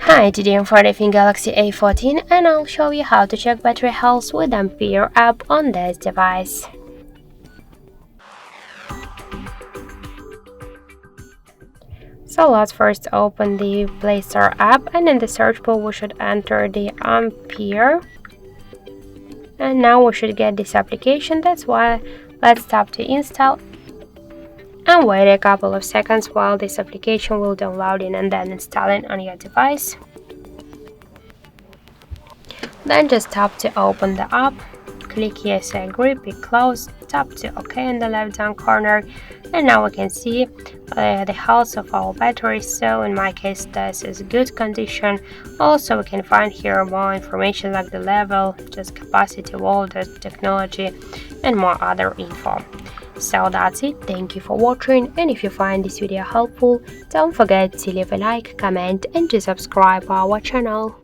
Hi, today I'm for the Samsung Galaxy A14 and I'll show you how to check battery health with Ampere app on this device. So let's first open the Play Store app, and in the search bar we should enter the Ampere. And now we should get this application. That's why let's tap to install and wait a couple of seconds while this application will download in and then install it on your device. Then just tap to open the app, click yes I agree, pick close, tap to OK in the left down corner, and now we can see the health of our battery. So in my case this is good condition. Also we can find here more information like the level, just capacity, voltage, technology, and more other info. So that's it, thank you for watching, and if you find this video helpful, don't forget to leave a like, comment and to subscribe our channel.